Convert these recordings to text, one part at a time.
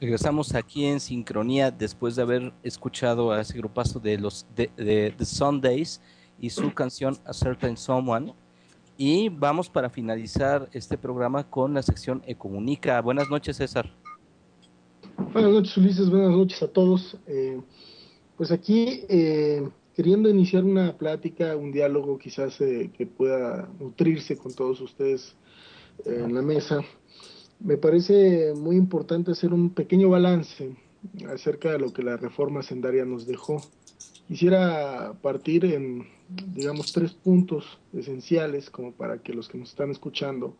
Regresamos aquí en sincronía después de haber escuchado a ese grupazo de The Sundays y su canción A Certain Someone. Y vamos para finalizar este programa con la sección Ecomunica. Buenas noches, César. Buenas noches, Ulises. Buenas noches a todos. Pues aquí, queriendo iniciar una plática, un diálogo quizás que pueda nutrirse con todos ustedes en la mesa, me parece muy importante hacer un pequeño balance acerca de lo que la reforma sendaria nos dejó. Quisiera partir en, digamos, 3 puntos esenciales como para que los que nos están escuchando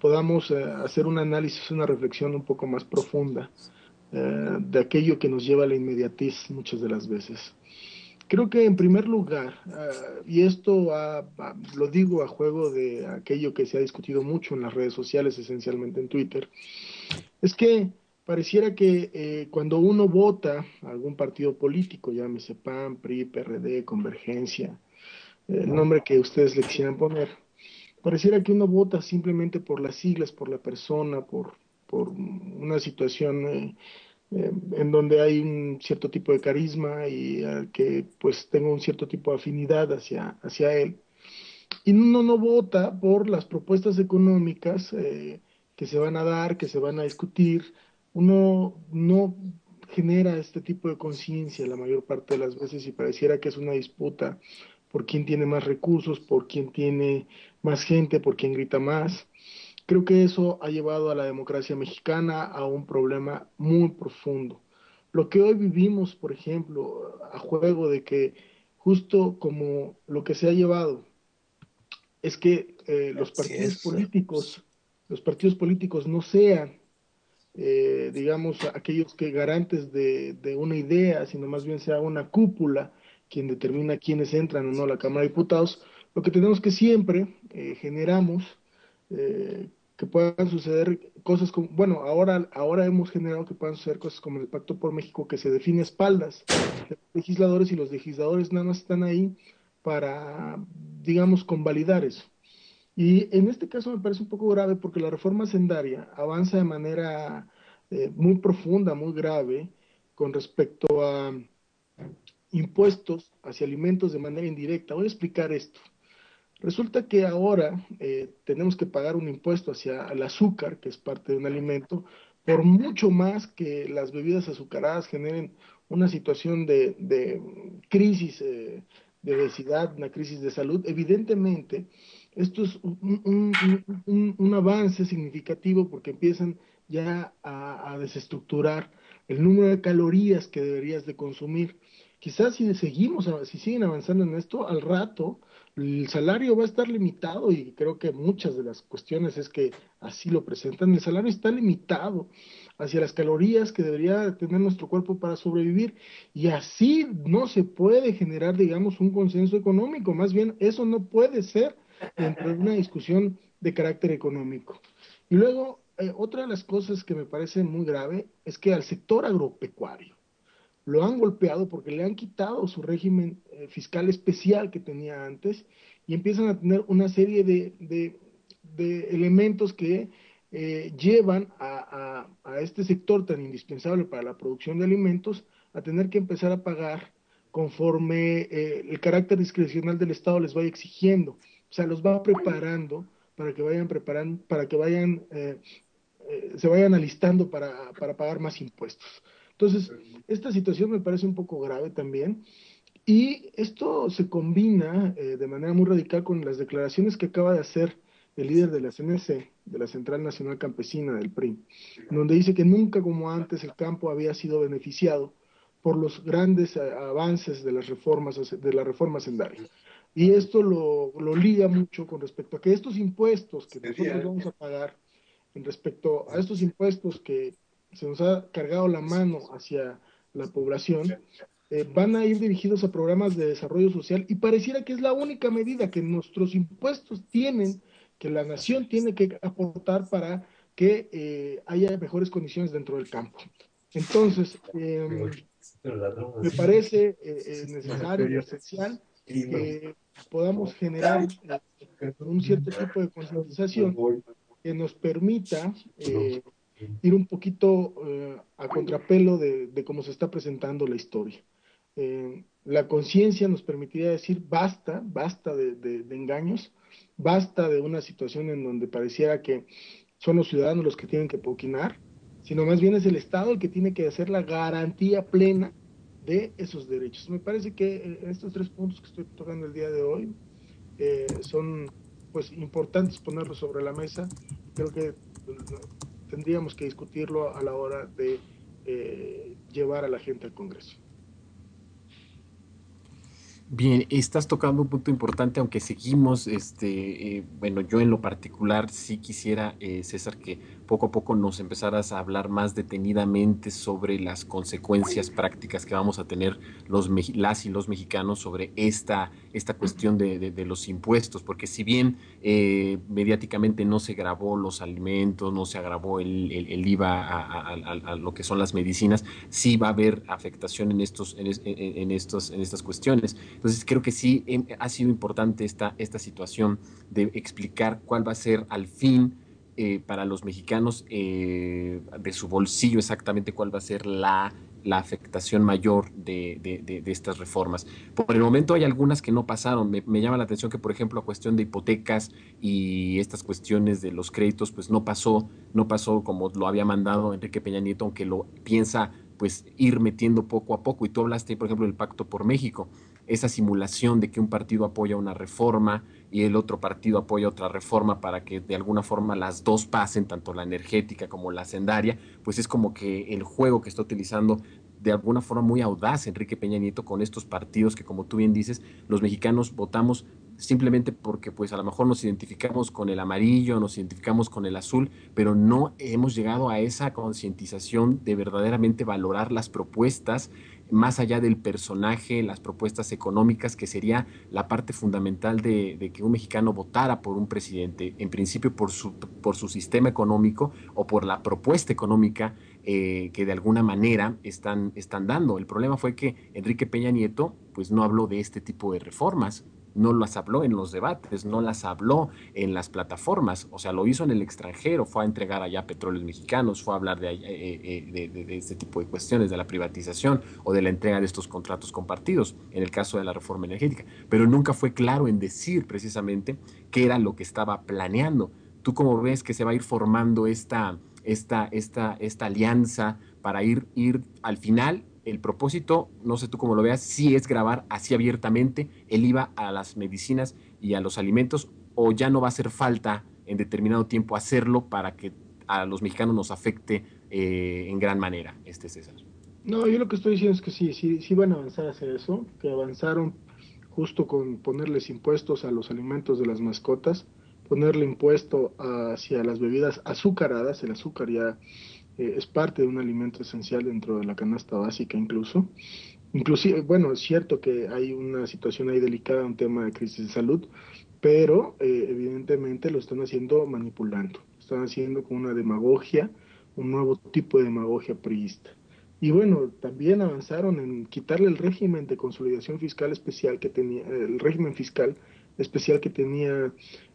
podamos hacer un análisis, una reflexión un poco más profunda de aquello que nos lleva a la inmediatez muchas de las veces. Creo que en primer lugar, y esto lo digo a juego de aquello que se ha discutido mucho en las redes sociales, esencialmente en Twitter, es que pareciera que cuando uno vota a algún partido político, llámese PAN, PRI, PRD, Convergencia, el nombre que ustedes le quisieran poner, pareciera que uno vota simplemente por las siglas, por la persona, por una situación en donde hay un cierto tipo de carisma y que pues tengo un cierto tipo de afinidad hacia él. Y uno no vota por las propuestas económicas que se van a dar, que se van a discutir. Uno no genera este tipo de conciencia la mayor parte de las veces y pareciera que es una disputa por quién tiene más recursos, por quién tiene más gente, por quién grita más. Creo que eso ha llevado a la democracia mexicana a un problema muy profundo. Lo que hoy vivimos, por ejemplo, a juego de que justo como lo que se ha llevado es que Así es. los partidos políticos no sean, digamos, aquellos que garantes de una idea, sino más bien sea una cúpula quien determina quiénes entran o no a la Cámara de Diputados. Lo que tenemos que siempre generamos que puedan suceder cosas como, bueno, ahora hemos generado que puedan suceder cosas como el Pacto por México que se define a espaldas de los legisladores y los legisladores nada más están ahí para, digamos, convalidar eso. Y en este caso me parece un poco grave porque la reforma sendaria avanza de manera muy profunda, muy grave, con respecto a impuestos hacia alimentos de manera indirecta. Voy a explicar esto. Resulta que ahora tenemos que pagar un impuesto hacia el azúcar, que es parte de un alimento, por mucho más que las bebidas azucaradas generen una situación de crisis de obesidad, una crisis de salud. Evidentemente, esto es un avance significativo porque empiezan ya a desestructurar el número de calorías que deberías de consumir. Quizás si siguen avanzando en esto, al rato el salario va a estar limitado y creo que muchas de las cuestiones es que así lo presentan. El salario está limitado hacia las calorías que debería tener nuestro cuerpo para sobrevivir y así no se puede generar, digamos, un consenso económico. Más bien, eso no puede ser dentro de una discusión de carácter económico. Y luego, otra de las cosas que me parece muy grave es que al sector agropecuario, lo han golpeado porque le han quitado su régimen fiscal especial que tenía antes y empiezan a tener una serie de elementos que llevan a este sector tan indispensable para la producción de alimentos a tener que empezar a pagar conforme el carácter discrecional del Estado les vaya exigiendo. O sea, los va preparando para que vayan se vayan alistando para pagar más impuestos. Entonces, esta situación me parece un poco grave también. Y esto se combina de manera muy radical con las declaraciones que acaba de hacer el líder de la CNC, de la Central Nacional Campesina del PRI, donde dice que nunca como antes el campo había sido beneficiado por los grandes avances de la reforma sendaria. Y esto lo liga mucho con respecto a que estos impuestos que nosotros vamos a pagar en respecto a estos impuestos que se nos ha cargado la mano hacia la población, van a ir dirigidos a programas de desarrollo social y pareciera que es la única medida que nuestros impuestos tienen, que la nación tiene que aportar para que haya mejores condiciones dentro del campo. Entonces, me parece necesario, esencial, que podamos generar un cierto tipo de concientización que nos permita ir un poquito a contrapelo de cómo se está presentando la historia. La conciencia nos permitiría decir basta, basta de engaños, basta de una situación en donde pareciera que son los ciudadanos los que tienen que opinar, sino más bien es el Estado el que tiene que hacer la garantía plena de esos derechos. Me parece que estos tres puntos que estoy tocando el día de hoy son pues importantes ponerlos sobre la mesa. Creo que tendríamos que discutirlo a la hora de llevar a la gente al Congreso. Bien, estás tocando un punto importante, aunque seguimos, bueno, yo en lo particular sí quisiera, César, que poco a poco nos empezaras a hablar más detenidamente sobre las consecuencias prácticas que vamos a tener las y los mexicanos sobre esta cuestión de los impuestos, porque si bien mediáticamente no se grabó los alimentos, no se agravó el IVA a lo que son las medicinas, sí va a haber afectación en estas cuestiones. Entonces creo que sí ha sido importante esta situación de explicar cuál va a ser al fin para los mexicanos de su bolsillo exactamente cuál va a ser la afectación mayor de estas reformas. Por el momento hay algunas que no pasaron. Me llama la atención que, por ejemplo, la cuestión de hipotecas y estas cuestiones de los créditos, pues no pasó como lo había mandado Enrique Peña Nieto, aunque lo piensa pues ir metiendo poco a poco. Y tú hablaste, por ejemplo, del Pacto por México, esa simulación de que un partido apoya una reforma y el otro partido apoya otra reforma para que de alguna forma las dos pasen, tanto la energética como la hacendaria, pues es como que el juego que está utilizando de alguna forma muy audaz Enrique Peña Nieto con estos partidos que, como tú bien dices, los mexicanos votamos simplemente porque pues a lo mejor nos identificamos con el amarillo, nos identificamos con el azul, pero no hemos llegado a esa concientización de verdaderamente valorar las propuestas más allá del personaje, las propuestas económicas, que sería la parte fundamental de que un mexicano votara por un presidente, en principio por su sistema económico o por la propuesta económica que de alguna manera están dando. El problema fue que Enrique Peña Nieto pues no habló de este tipo de reformas, no las habló en los debates, no las habló en las plataformas, o sea, lo hizo en el extranjero, fue a entregar allá petróleos mexicanos, fue a hablar de este tipo de cuestiones, de la privatización o de la entrega de estos contratos compartidos, en el caso de la reforma energética, pero nunca fue claro en decir precisamente qué era lo que estaba planeando. ¿Tú cómo ves que se va a ir formando esta alianza para ir al final? El propósito, no sé tú cómo lo veas, sí es grabar así abiertamente el IVA a las medicinas y a los alimentos, o ya no va a hacer falta en determinado tiempo hacerlo para que a los mexicanos nos afecte en gran manera, César. No, yo lo que estoy diciendo es que sí, sí, sí van a avanzar hacia eso, que avanzaron justo con ponerles impuestos a los alimentos de las mascotas, ponerle impuesto hacia las bebidas azucaradas. El azúcar ya es parte de un alimento esencial dentro de la canasta básica incluso. Inclusive, bueno, es cierto que hay una situación ahí delicada, un tema de crisis de salud, pero evidentemente lo están haciendo manipulando, lo están haciendo con una demagogia, un nuevo tipo de demagogia priista. Y bueno, también avanzaron en quitarle el régimen de consolidación fiscal especial que tenía, el régimen fiscal especial que tenía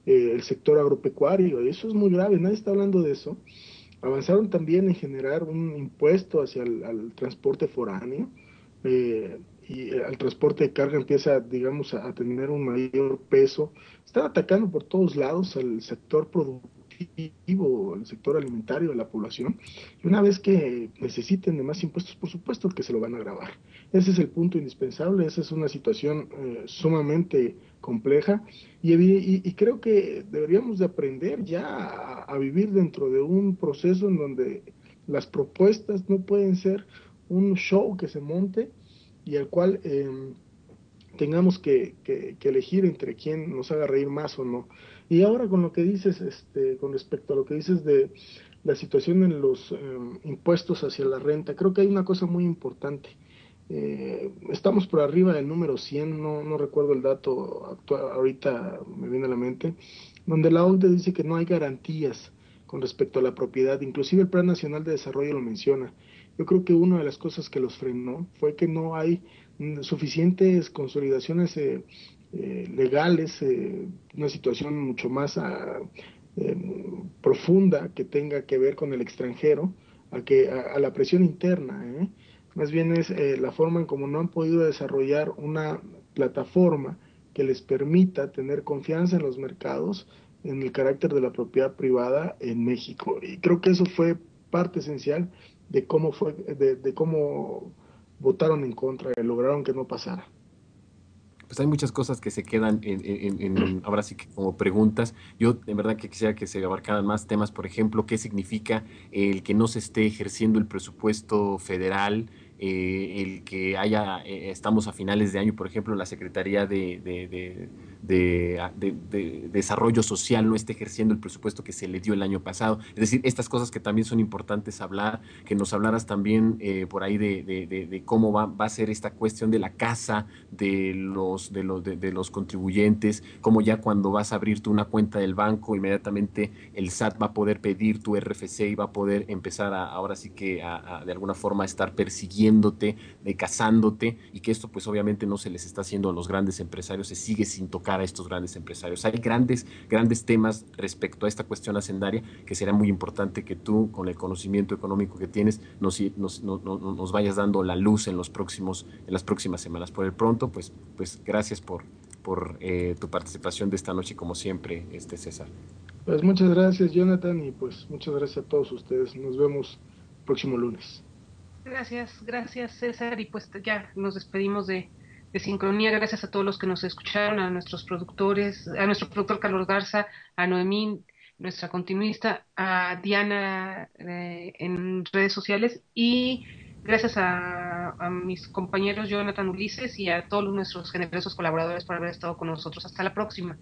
el sector agropecuario, y eso es muy grave, nadie está hablando de eso. Avanzaron también en generar un impuesto hacia al transporte foráneo, y el transporte de carga empieza, digamos, a tener un mayor peso. Están atacando por todos lados al sector productivo, al sector alimentario de la población. Y una vez que necesiten de más impuestos, por supuesto que se lo van a grabar. Ese es el punto indispensable, esa es una situación sumamente compleja y creo que deberíamos de aprender ya a vivir dentro de un proceso en donde las propuestas no pueden ser un show que se monte y al cual tengamos que elegir entre quién nos haga reír más o no. Y ahora con lo que dices, con respecto a lo que dices de la situación en los impuestos hacia la renta, creo que hay una cosa muy importante. Estamos por arriba del número 100, no recuerdo el dato actual, ahorita me viene a la mente, donde la OCDE dice que no hay garantías con respecto a la propiedad, inclusive el Plan Nacional de Desarrollo lo menciona. Yo creo que una de las cosas que los frenó fue que no hay suficientes consolidaciones legales, una situación mucho más eh, profunda que tenga que ver con el extranjero, a la presión interna, ¿eh? Más bien es la forma en cómo no han podido desarrollar una plataforma que les permita tener confianza en los mercados, en el carácter de la propiedad privada en México. Y creo que eso fue parte esencial de cómo votaron en contra y lograron que no pasara. Pues hay muchas cosas que se quedan ahora sí que como preguntas. Yo en verdad que quisiera que se abarcaran más temas, por ejemplo, qué significa el que no se esté ejerciendo el presupuesto federal, el que estamos a finales de año, por ejemplo, la Secretaría de Desarrollo Social no esté ejerciendo el presupuesto que se le dio el año pasado. Es decir, estas cosas que también son importantes hablar, que nos hablaras también por ahí de cómo va a ser esta cuestión de la casa de los contribuyentes, como ya cuando vas a abrir tú una cuenta del banco, inmediatamente el SAT va a poder pedir tu RFC y va a poder empezar ahora sí que de alguna forma a estar persiguiéndote, cazándote, y que esto pues obviamente no se les está haciendo a los grandes empresarios, se sigue sin tocar a estos grandes empresarios. Hay grandes temas respecto a esta cuestión hacendaria que será muy importante que tú, con el conocimiento económico que tienes, nos vayas dando la luz en las próximas semanas. Por el pronto, pues gracias por tu participación de esta noche, como siempre, César. Pues muchas gracias, Jonathan, y pues muchas gracias a todos ustedes. Nos vemos el próximo lunes. Gracias César, y pues ya nos despedimos de Sincronía. Gracias a todos los que nos escucharon, a nuestros productores, a nuestro productor Carlos Garza, a Noemí, nuestra continuista, a Diana en redes sociales, y gracias a mis compañeros Jonathan, Ulises, y a todos nuestros generosos colaboradores por haber estado con nosotros. Hasta la próxima.